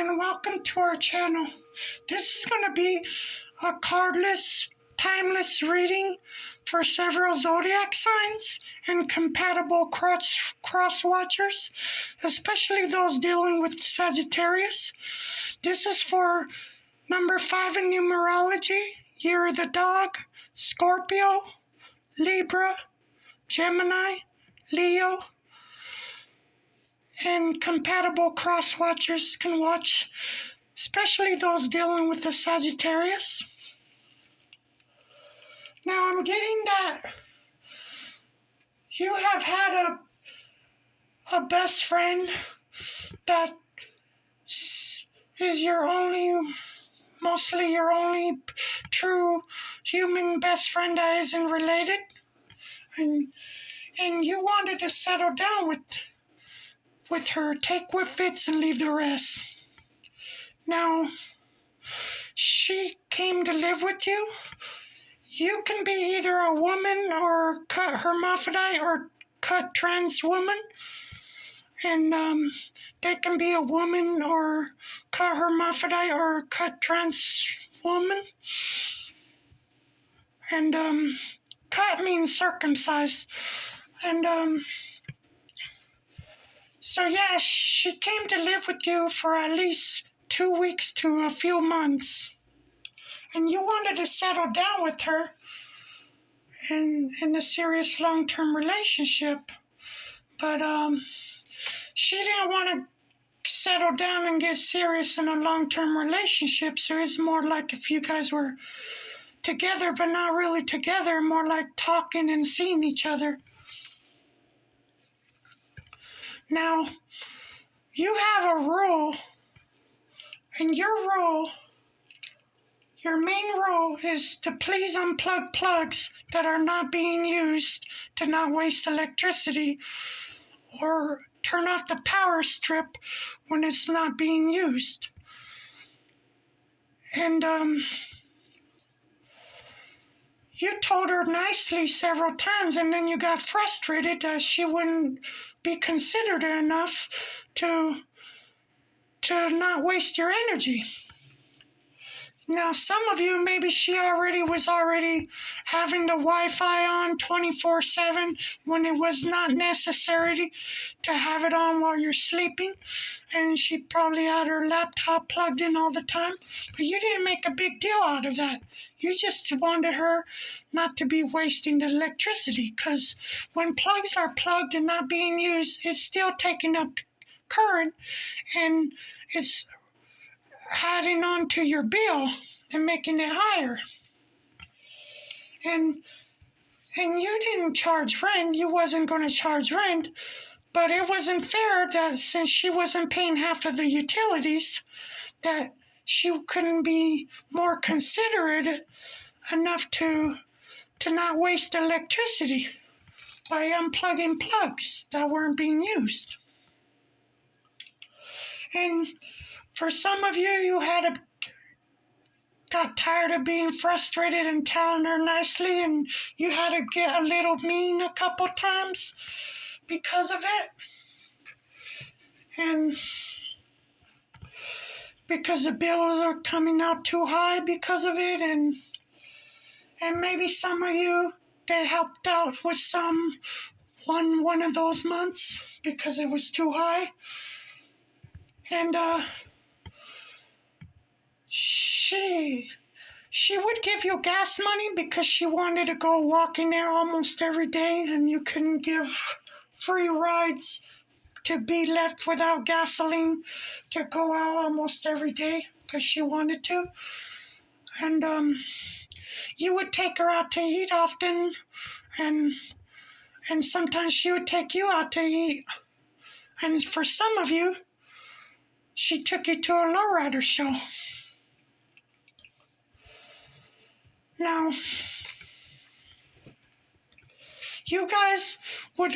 and welcome to our channel. This is going to be a cardless, timeless reading for several zodiac signs and compatible crosswatchers, especially those dealing with Sagittarius. This is for number 5 in numerology, year of the dog, Scorpio, Libra, Gemini, Leo, and compatible crosswatchers can watch, especially those dealing with the Sagittarius. Now I'm getting that you have had a best friend that is mostly your only true human best friend that isn't related, and you wanted to settle down with her, take what fits and leave the rest. Now, she came to live with you. You can be either a woman or cut hermaphrodite or cut trans woman. And they can be a woman or cut hermaphrodite or cut trans woman. And cut means circumcised. And so yeah, she came to live with you for at least 2 weeks to a few months. And you wanted to settle down with her in a serious long-term relationship. But she didn't want to settle down and get serious in a long-term relationship. So it's more like if you guys were together but not really together, more like talking and seeing each other. Now, you have a rule, and your main rule is to please unplug plugs that are not being used, to not waste electricity, or turn off the power strip when it's not being used. And you told her nicely several times, and then you got frustrated that she wouldn't be considerate enough to not waste your energy. Now, some of you, maybe she was already having the Wi-Fi on 24/7 when it was not necessary to have it on while you're sleeping, and she probably had her laptop plugged in all the time, but you didn't make a big deal out of that. You just wanted her not to be wasting the electricity, because when plugs are plugged and not being used, it's still taking up current, and it's adding on to your bill and making it higher. And you didn't charge rent. You wasn't going to charge rent, but it wasn't fair that since she wasn't paying half of the utilities, that she couldn't be more considerate enough to not waste electricity by unplugging plugs that weren't being used. And for some of you, you got tired of being frustrated and telling her nicely, and you had to get a little mean a couple times because of it. And because the bills are coming out too high because of it, and maybe some of you, they helped out with one of those months because it was too high. And she would give you gas money because she wanted to go walking there almost every day, and you couldn't give free rides to be left without gasoline to go out almost every day because she wanted to. And you would take her out to eat often, and sometimes she would take you out to eat. And for some of you, she took you to a lowrider show. Now, you guys would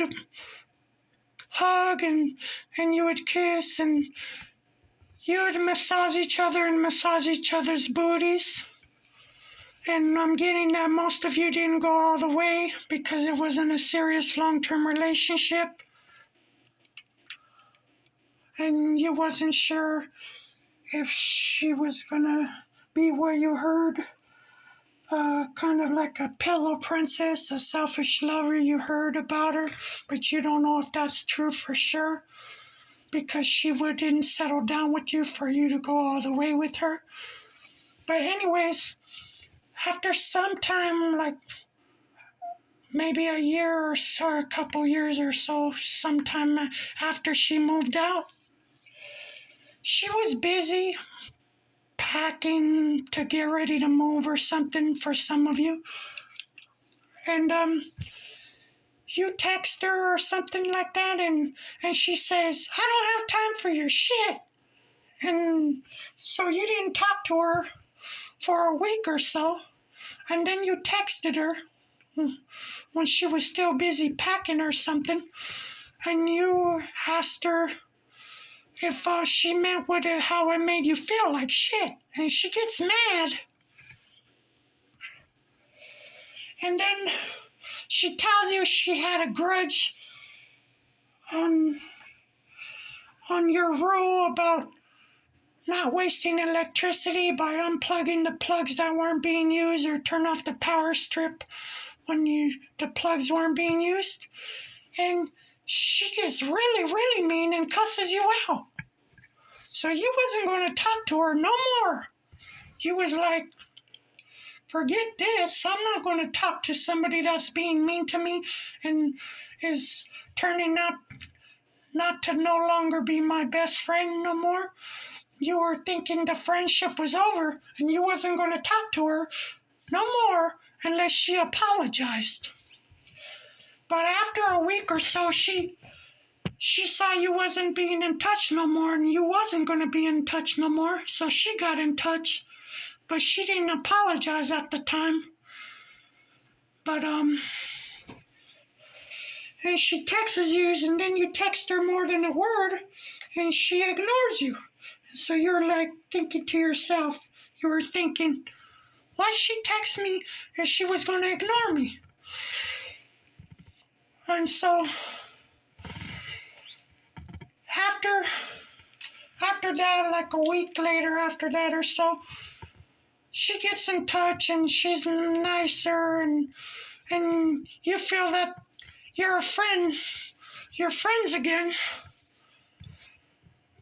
hug and you would kiss and you would massage each other and massage each other's booties. And I'm getting that most of you didn't go all the way because it wasn't a serious long-term relationship. And you wasn't sure if she was gonna be what you heard, kind of like a pillow princess, a selfish lover. You heard about her, but you don't know if that's true for sure because she didn't settle down with you for you to go all the way with her. But anyways, after some time, like maybe a year or so, or a couple years or so, sometime after she moved out, she was busy packing to get ready to move or something for some of you. And you text her or something like that, and she says, "I don't have time for your shit." And so you didn't talk to her for a week or so, and then you texted her when she was still busy packing or something, and you asked her if she meant how it made you feel like shit, and she gets mad. And then she tells you she had a grudge on your rule about not wasting electricity by unplugging the plugs that weren't being used or turn off the power strip when the plugs weren't being used. And she gets really, really mean and cusses you out. So you wasn't going to talk to her no more. You was like, forget this. I'm not going to talk to somebody that's being mean to me and is turning out not to no longer be my best friend no more. You were thinking the friendship was over and you wasn't going to talk to her no more unless she apologized. But after a week or so, she saw you wasn't being in touch no more and you wasn't going to be in touch no more. So she got in touch, but she didn't apologize at the time. But, and she texts you, and then you text her more than a word, and she ignores you. So you're like thinking to yourself, you were thinking, why she text me if she was going to ignore me? And so after that, like a week later after that or so, she gets in touch and she's nicer and you feel that you're a friend, you're friends again.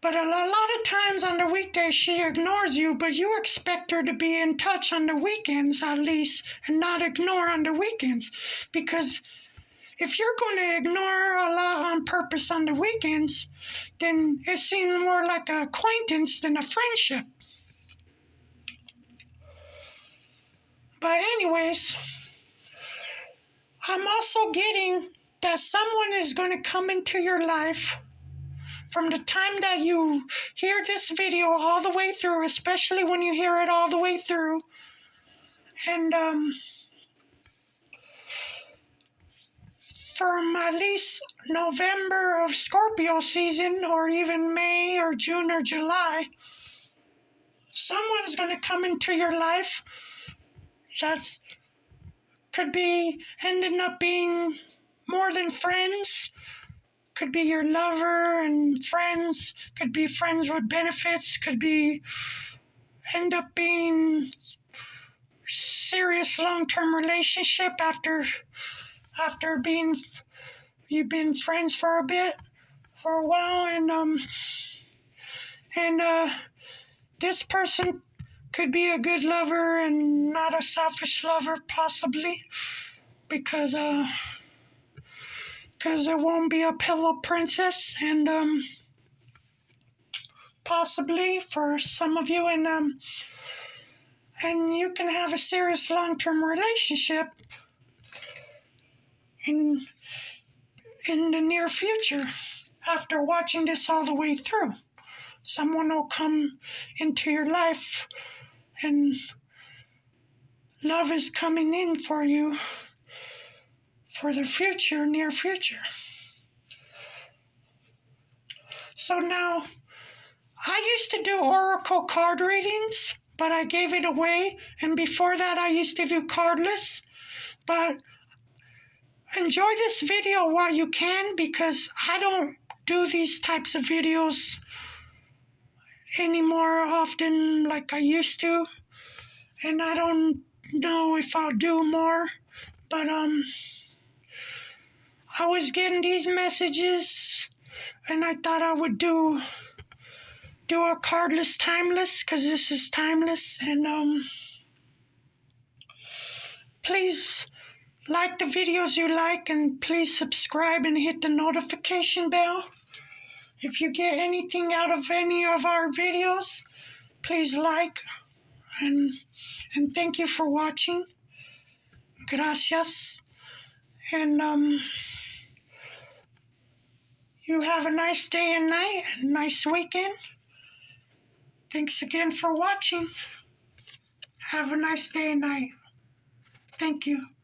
But a lot of times on the weekdays she ignores you, but you expect her to be in touch on the weekends at least and not ignore on the weekends. Because if you're going to ignore a lot on purpose on the weekends, then it seems more like an acquaintance than a friendship. But anyways, I'm also getting that someone is going to come into your life from the time that you hear this video all the way through, especially when you hear it all the way through. And from at least November of Scorpio season, or even May or June or July, someone's going to come into your life that could be ending up being more than friends. Could be your lover and friends, could be friends with benefits, could be end up being serious long-term relationship after you've been friends for a while, and this person could be a good lover and not a selfish lover, possibly, because it won't be a pillow princess, and possibly for some of you, and you can have a serious long-term relationship in the near future after watching this all the way through. Someone will come into your life and love is coming in for you for the future, near future. So now, I used to do oracle card readings, but I gave it away. And before that, I used to do cardless. But enjoy this video while you can, because I don't do these types of videos any more often like I used to, and I don't know if I'll do more, but I was getting these messages, and I thought I would do a cardless timeless, because this is timeless. And please like the videos you like, and please subscribe and hit the notification bell. If you get anything out of any of our videos, please like, and thank you for watching. Gracias. And you have a nice day and night, a nice weekend. Thanks again for watching. Have a nice day and night. Thank you.